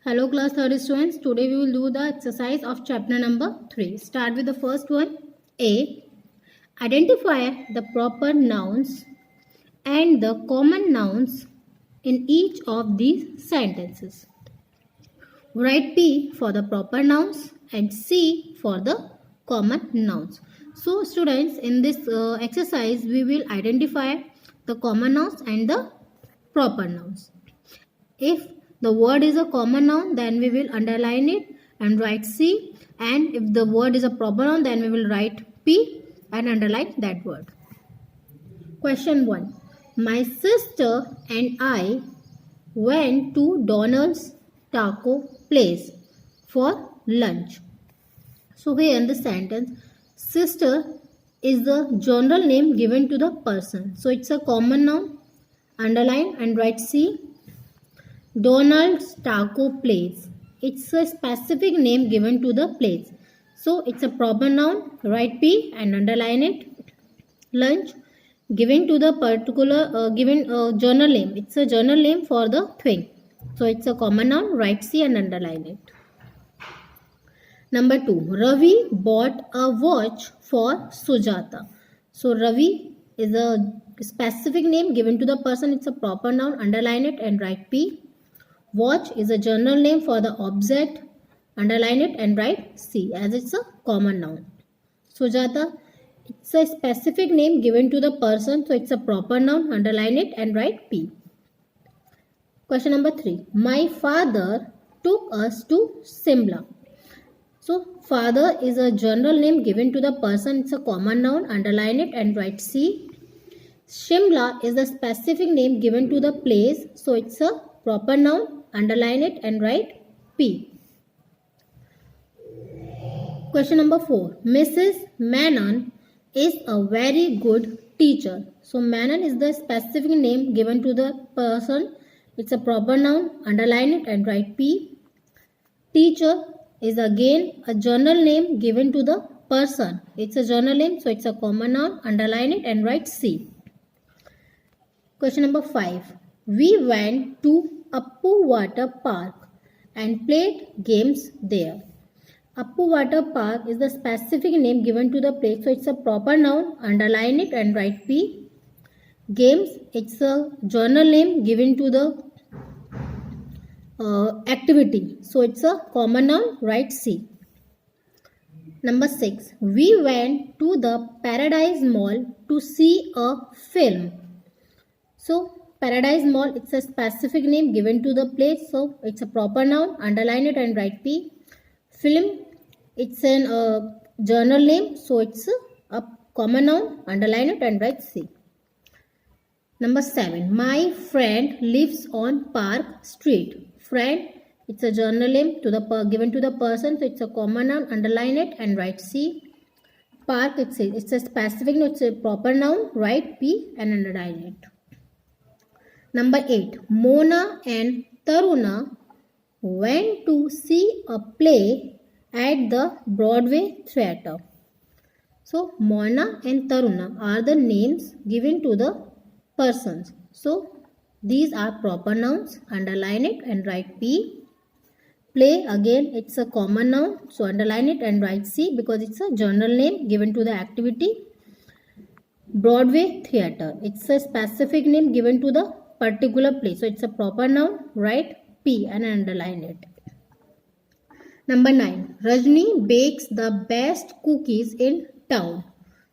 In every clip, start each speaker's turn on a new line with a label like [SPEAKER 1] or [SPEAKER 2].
[SPEAKER 1] Hello class 30 students. Today we will do the exercise of chapter number 3. Start with the first one. A. Identify the proper nouns and the common nouns in each of these sentences. Write P for the proper nouns and C for the common nouns. So students, in this exercise we will identify the common nouns and the proper nouns. If the word is a common noun, then we will underline it and write C. And if the word is a proper noun, then we will write P and underline that word. Question 1. My sister and I went to Donald's Taco Place for lunch. So here in the sentence, sister is the general name given to the person. So it's a common noun. Underline and write C. Donald's Taco Place. It's a specific name given to the place. So it's a proper noun. Write P and underline it. Lunch. Given to the particular journal name. It's a journal name for the thing. So it's a common noun. Write C and underline it. Number 2. Ravi bought a watch for Sujata. So Ravi is a specific name given to the person. It's a proper noun. Underline it and write P. Watch is a general name for the object. Underline it and write C as it's a common noun. Sujata, it's a specific name given to the person. So it's a proper noun. Underline it and write P. Question number 3. My father took us to Simla. So father is a general name given to the person. It's a common noun. Underline it and write C. Shimla is a specific name given to the place. So it's a proper noun. Underline it and write P. Question number 4. Mrs. Menon is a very good teacher. So Menon is the specific name given to the person. It's a proper noun. Underline it and write P. Teacher is again a general name given to the person. It's a general name, so it's a common noun. Underline it and write C. Question number 5. We went to Appu Water Park and played games there. Appu Water Park is the specific name given to the place, so it's a proper noun. Underline it and write P. Games, it's a general name given to the activity, so it's a common noun. Write C. Number 6. We went to the Paradise Mall to see a film. So Paradise Mall, it's a specific name given to the place, so it's a proper noun. Underline it and write P. Film, it's a general name, so it's a common noun. Underline it and write C. Number 7. My friend lives on Park Street. Friend, it's a general name to the given to the person, so it's a common noun. Underline it and write C. Park, it's a specific noun, it's a proper noun. Write P and underline it. Number 8. Mona and Taruna went to see a play at the Broadway Theatre. So Mona and Taruna are the names given to the persons. So these are proper nouns. Underline it and write P. Play, again it's a common noun. So underline it and write C because it's a general name given to the activity. Broadway Theatre, it's a specific name given to the particular place, so it's a proper noun. Write P and underline it. Number 9. Rajni bakes the best cookies in town.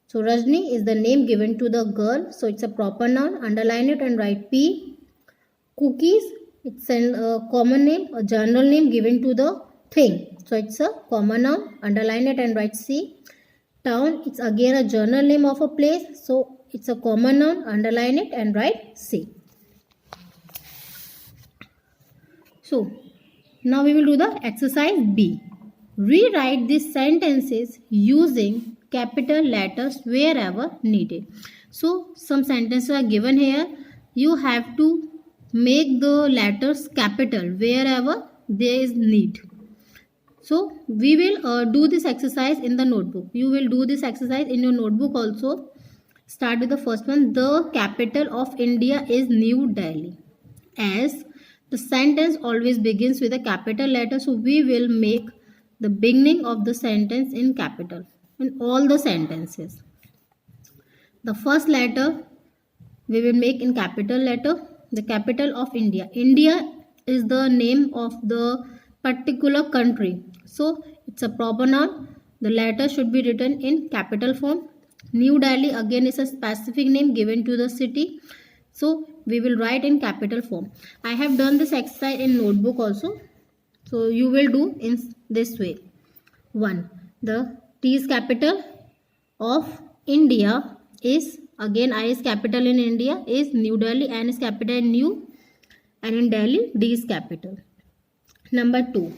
[SPEAKER 1] So Rajni is the name given to the girl, so it's a proper noun. Underline it and write P. Cookies, it's a common name, a general name given to the thing, so it's a common noun. Underline it and write C. Town, it's again a general name of a place, so it's a common noun. Underline it and write C. So now we will do the exercise B. Rewrite these sentences using capital letters wherever needed. So some sentences are given here. You have to make the letters capital wherever there is need. So we will do this exercise in the notebook. You will do this exercise in your notebook also. Start with the first one. The capital of India is New Delhi. As the sentence always begins with a capital letter, so we will make the beginning of the sentence in capital in all the sentences. The first letter we will make in capital letter. The capital of India. India is the name of the particular country, so it's a proper noun. The letter should be written in capital form. New Delhi again is a specific name given to the city, so we will write in capital form. I have done this exercise in notebook also, so you will do in this way. 1. The T is capital of India is, again I is capital in India is New Delhi, N is capital in New, and in Delhi D is capital. Number 2.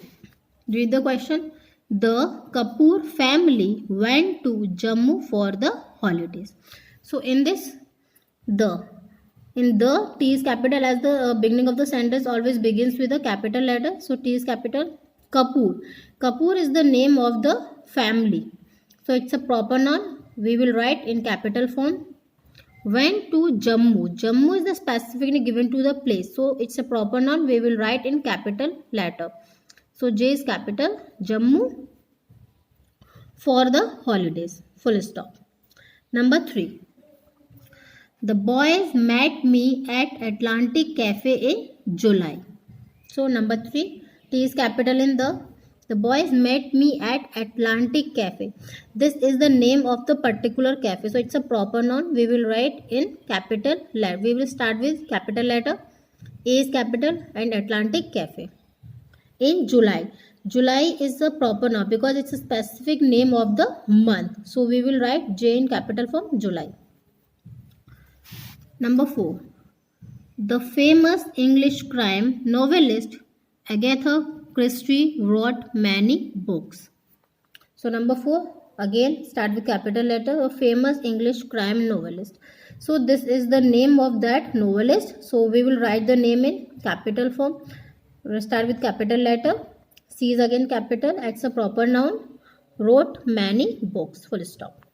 [SPEAKER 1] Read the question. The Kapoor family went to Jammu for the holidays. So in this, in the T is capital, as the beginning of the sentence always begins with a capital letter. So T is capital. Kapoor. Kapoor is the name of the family. So it's a proper noun. We will write in capital form. Went to Jammu. Jammu is the specific name given to the place. So it's a proper noun. We will write in capital letter. So J is capital. Jammu for the holidays. Full stop. Number 3. The boys met me at Atlantic Cafe in July. So number 3. T is capital in the boys met me at Atlantic Cafe. This is the name of the particular cafe. So it's a proper noun. We will write in capital letter. We will start with capital letter. A is capital and Atlantic Cafe. In July. July is the proper noun because it's a specific name of the month. So we will write J in capital form, July. Number 4. The famous English crime novelist Agatha Christie wrote many books. So number 4, again start with capital letter. A famous English crime novelist. So this is the name of that novelist. So we will write the name in capital form. We'll start with capital letter. C is again capital. It's a proper noun. Wrote many books. Full stop.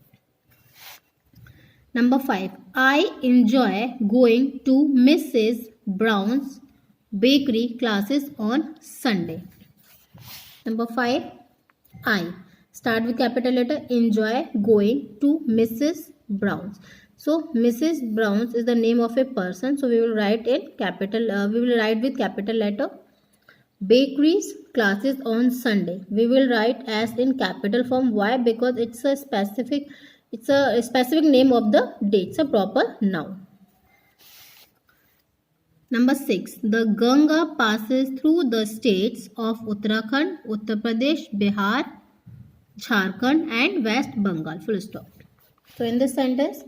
[SPEAKER 1] Number 5. I enjoy going to Mrs. Brown's bakery classes on Sunday. Number 5. I. Start with capital letter. Enjoy going to Mrs. Brown's. So Mrs. Brown's is the name of a person. So we will write in capital. We will write with capital letter. Bakeries classes on Sunday. We will write as in capital form. Why? Because it's a specific name of the day. It's a proper noun. Number 6. The Ganga passes through the states of Uttarakhand, Uttar Pradesh, Bihar, Jharkhand and West Bengal. Full stop. So in this sentence,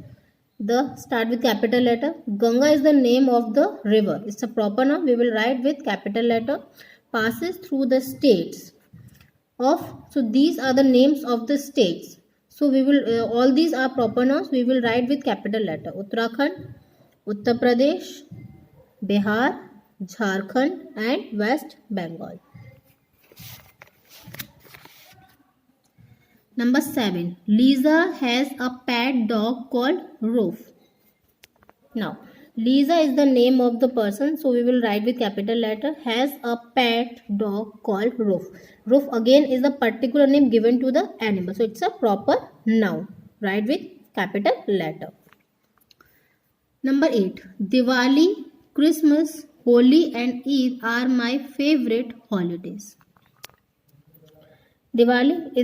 [SPEAKER 1] the start with capital letter. Ganga is the name of the river. It's a proper noun. We will write with capital letter. Passes through the states of. So these are the names of the states. So we will all these are proper nouns. We will write with capital letter. Uttarakhand, Uttar Pradesh, Bihar, Jharkhand and West Bengal. Number 7. Lisa has a pet dog called Roof. Now, Lisa is the name of the person. So we will write with capital letter. Has a pet dog called Roof. Roof again is the particular name given to the animal. So it's a proper noun. Write with capital letter. Number 8. Diwali, Christmas, Holi and Eid are my favorite holidays. Diwali is